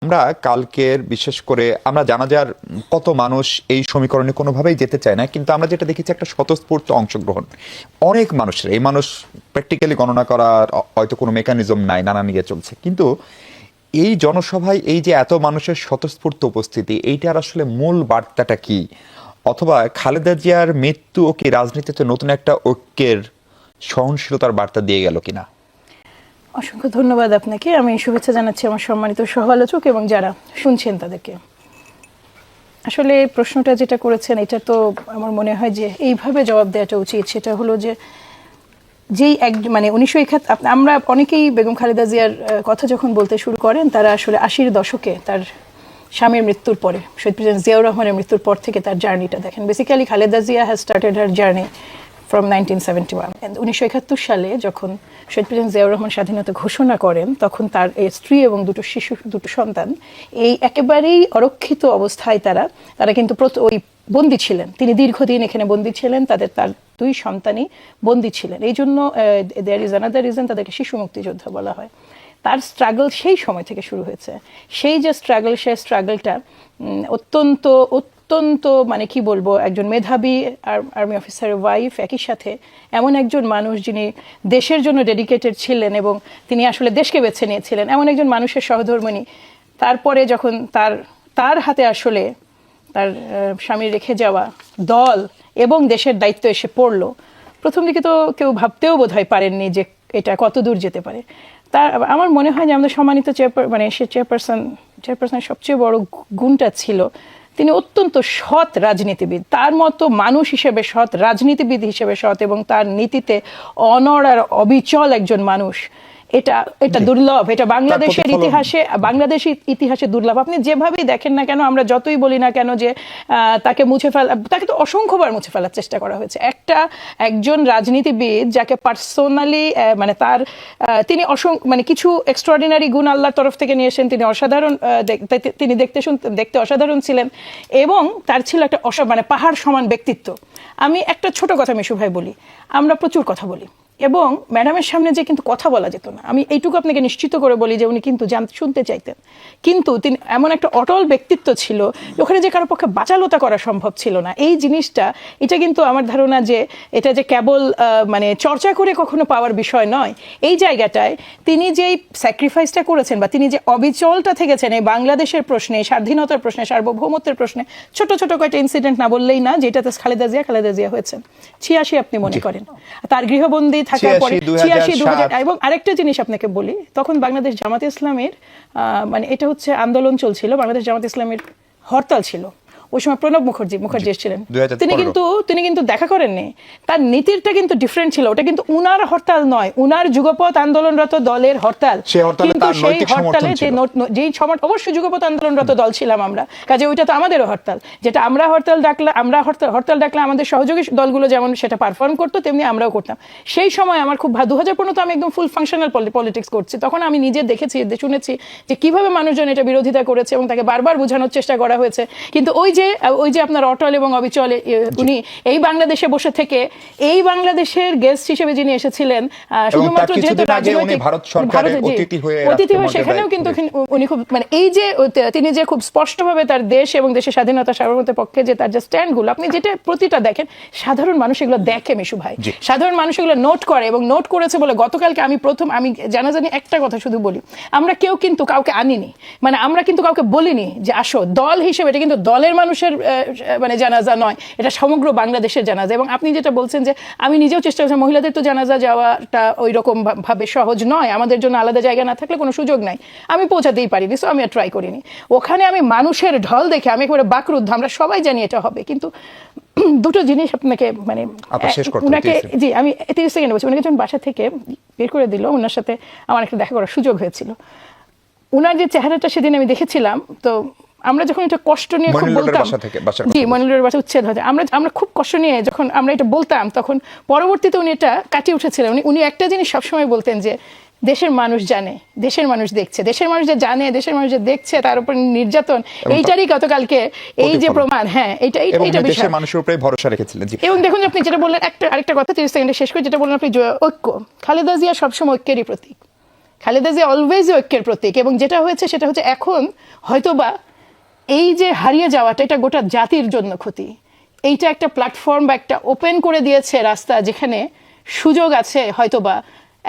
আমরা কালকের বিশেষ করে আমরা জানাজার কত মানুষ এই সমীকরণে কোনোভাবেই যেতে চায় না, কিন্তু আমরা যেটা দেখেছি একটা স্বতঃস্ফূর্ত অংশগ্রহণ অনেক মানুষের। এই মানুষ প্র্যাকটিক্যালি গণনা করার হয়তো কোনো মেকানিজম নাই, নানা নিয়ে চলছে, কিন্তু এই জনসভায় এই যে এত মানুষের স্বতঃস্ফূর্ত উপস্থিতি, এইটার আসলে মূল বার্তাটা কি? অথবা খালেদা জিয়ার মৃত্যু ও কি রাজনীতিতে নতুন একটা ঐক্যের সহনশীলতার বার্তা দিয়ে গেল কিনা? অসংখ্য ধন্যবাদ আপনাকে। আমি শুভেচ্ছা জানাচ্ছি আমার সম্মানিত সহ আলোচক এবং যারা শুনছেন তাদেরকে। আসলে প্রশ্নটা যেটা করেছেন এটা তো আমার মনে হয় যে এইভাবে জবাব দেওয়াটা উচিত। সেটা হলো যে যেই এক মানে 1971 আমরা অনেকেই বেগম খালেদা জিয়ার কথা যখন বলতে শুরু করেন, তারা আসলে 80-এর দশকে তার স্বামীর মৃত্যুর পরে, শহীদ প্রেসিডেন্ট জিয়াউর রহমানের মৃত্যুর পর থেকে তার জার্নিটা দেখেন। Basically Khaleda Zia has started her journey from 1971। 1971 সালে যখন শহীদ প্রেসিডেন্ট জিয়াউর রহমান স্বাধীনতা ঘোষণা করেন, তখন তার এই স্ত্রী এবং দুটো সন্তান এই একেবারেই অরক্ষিত অবস্থায় তারা কিন্তু ওই বন্দী ছিলেন। তিনি দীর্ঘদিন এখানে বন্দী ছিলেন, তার দুই সন্তানই বন্দী ছিলেন। এই জন্য দেয়ার ইজ আনাদার রিজন তাদেরকে শিশু মুক্তিযোদ্ধা বলা হয়। তার স্ট্রাগল সেই সময় থেকে শুরু হয়েছে। সেই যে স্ট্রাগলটা অত্যন্ত অত্যন্ত মানে কি বলবো, একজন মেধাবী আর্মি অফিসারের ওয়াইফ, একই সাথে এমন একজন মানুষ যিনি দেশের জন্য ডেডিকেটেড ছিলেন এবং তিনি আসলে দেশকে বেছে নিয়েছিলেন, এমন একজন মানুষের সহধর্মিণী। তারপরে যখন তার হাতে আসলে তার স্বামী রেখে যাওয়া দল এবং দেশের দায়িত্ব এসে পড়লো, প্রথম দিকে তো কেউ ভাবতেও বোধহয় পারেননি যে এটা কত দূর যেতে পারে। আমার মনে হয় যে আমাদের সম্মানিত চেয়ারপারসনের সবচেয়ে বড় গুণটা ছিল তিনি অত্যন্ত সৎ রাজনীতিবিদ। তার মতো মানুষ হিসেবে সৎ, রাজনীতিবিদ হিসেবে সৎ এবং তার নীতিতে অনড় আর অবিচল একজন মানুষ, এটা দুর্লভ। এটা বাংলাদেশের ইতিহাসে দুর্লভ। আপনি যেভাবেই দেখেন না কেন, আমরা যতই বলি না কেন যে তাকে তাকে তো অসংখ্যবার মুছে ফেলার চেষ্টা করা হয়েছে। একজন রাজনীতিবিদ যাকে পার্সোনালি মানে তিনি মানে কিছু এক্সট্রাঅর্ডিনারি গুণ আল্লাহর তরফ থেকে নিয়ে এসেছেন। তিনি অসাধারণ, তিনি দেখতে অসাধারণ ছিলেন এবং তার ছিল একটা মানে পাহাড় সমান ব্যক্তিত্ব। আমি একটা ছোট কথা মিশু ভাই বলি, আমরা প্রচুর কথা বলি এবং ম্যাডামের সামনে যে কিন্তু কথা বলা যেত না। আমি এইটুকু আপনাকে নিশ্চিত করে বলি যে উনি কিন্তু শুনতে চাইতেন, কিন্তু তিনি এমন একটা অটল ব্যক্তিত্ব ছিল ওখানে যে কারো পক্ষে বাচালতা করা সম্ভব ছিল না। এই জিনিসটা, এটা কিন্তু আমার ধারণা যে এটা যে কেবল মানে চর্চা করে কখনো পাওয়ার বিষয় নয়। এই জায়গাটায় তিনি যেই স্যাক্রিফাইসটা করেছেন বা তিনি যে অবিচলটা থেকেছেন এই বাংলাদেশের প্রশ্নে, স্বাধীনতার প্রশ্নে, সার্বভৌমত্বের প্রশ্নে, ছোট ছোট কয়েকটা ইনসিডেন্ট না বললেই না, যেটাতে খালেদা জিয়া হয়েছেন 86 আপনি মনে করেন, তার গৃহবন্দী থাকার পরে 86, 2000। এবং আরেকটা জিনিস আপনাকে বলি, তখন বাংলাদেশ জামাতে ইসলামের মানে এটা হচ্ছে আন্দোলন চলছিল, বাংলাদেশ জামাতে ইসলামের হরতাল ছিল। ওই সময় প্রণব মুখার্জি ছিলেন। তিনি কিন্তু দেখা করেননি। তার নীতিটা কিন্তু ডিফারেন্ট ছিল। ওটা কিন্তু উনার হরতাল নয়, উনার যুগপৎ আন্দোলনরত দলের হরতাল। কিন্তু সেই হরতালে যেই অবশ্যই যুগপৎ আন্দোলনরত দল ছিলাম আমরা, কাজে ওইটা তো আমাদেরও হরতাল। যেটা আমরা হরতাল ডাকলে আমাদের সহযোগী দলগুলো যেমন সেটা পারফর্ম করতো, তেমনি আমরাও করতাম। সেই সময় আমার খুব 2015 তো আমি একদম ফুল ফাংশনাল পলিটিক্স করছি, তখন আমি নিজে দেখেছি, শুনেছি যে কিভাবে মানুষজন এটা বিরোধিতা করেছে এবং তাকে বারবার বোঝানোর চেষ্টা করা হয়েছে। কিন্তু ওই যে আপনার অটল এবং অবিচল উনি এই বাংলাদেশে বসে থেকে এই বাংলাদেশের গেস্ট হিসেবে যিনি এসেছিলেন, শুধুমাত্র যেহেতু অতিথি হয়ে সেখানেও কিন্তু উনি খুব মানে এই যে তিনি যে খুব স্পষ্টভাবে তার দেশ এবং দেশের স্বাধীনতা সার্বভৌমত্বের পক্ষে যে তার যে স্ট্যান্ডগুলো, আপনি যেটা প্রতিটা দেখেন, সাধারণ মানুষ এগুলো দেখে মিশু ভাই, সাধারণ মানুষ এগুলো নোট করে এবং নোট করেছে বলে গতকালকে আমি জানাজানি একটা কথা শুধু বলি, আমরা কেউ কিন্তু কাউকে আনিনি, মানে আমরা কিন্তু কাউকে বলিনি যে আসো দল হিসেবে। এটা কিন্তু দলের মানুষের মানে জানাজা নয়, এটা সমগ্র বাংলাদেশের জানাজা। এবং আপনি যেটা বলছেন যে আমি নিজেও চেষ্টা করছি, মহিলাদের তো জানাজা যাওয়াটা ওই রকম ভাবে সহজ নয়, আমাদের জন্য আলাদা জায়গা না থাকলে কোনো সুযোগ নাই, আমি পৌঁছাতেই পারিনি, সো আমি আর ট্রাই করিনি। ওখানে আমি মানুষের ঢল দেখে আমি একেবারে বাকরুদ্ধ। আমরা সবাই জানি এটা হবে, কিন্তু দুটো জিনিস আপনাকে মানে উনাকে, জি আমি 30 সেকেন্ড বলছি, উনাকে যখন বাসা থেকে বের করে দিল, ওনার সাথে আমার একটা দেখা করার সুযোগ হয়েছিল। উনার যে চেহারাটা সেদিন আমি দেখেছিলাম, তো আমরা যখন এটা কষ্ট নিয়ে খুব বলতাম, জি মনিলুরের বাসা উচ্ছেদ হয়েছে, আমরা খুব কষ্ট নিয়ে যখন আমরা এটা বলতাম, তখন পরবর্তীতে উনি এটা কাটিয়ে উঠেছিলেন। উনি একটা জিনিস সবসময় বলতেন যে দেশের মানুষ জানে, দেশের মানুষ দেখছে, দেশের মানুষ যে জানে, দেশের মানুষ যে দেখছে, তার উপর নির্যাতন, এইটারই গতকালকে এই যে প্রমাণ। হ্যাঁ, এইটা দেশের মানুষের উপরে ভরসা রেখেছিলেন। এবং দেখুন আপনি যেটা বললেন, আরেকটা কথা 30 সেকেন্ডে শেষ করে, যেটা বললেন আপনি ঐক্য, খালেদা জিয়া সবসময় ঐক্যেরই প্রতীক। খালেদা জিয়া অলওয়েজ ঐক্যের প্রতীক, এবং যেটা হয়েছে সেটা হচ্ছে এখন হয়তোবা এই যে হারিয়ে যাওয়াটা এটা গোটা জাতির জন্য ক্ষতি। এইটা একটা প্ল্যাটফর্ম বা একটা ওপেন করে দিয়েছে রাস্তা, যেখানে সুযোগ আছে হয়তোবা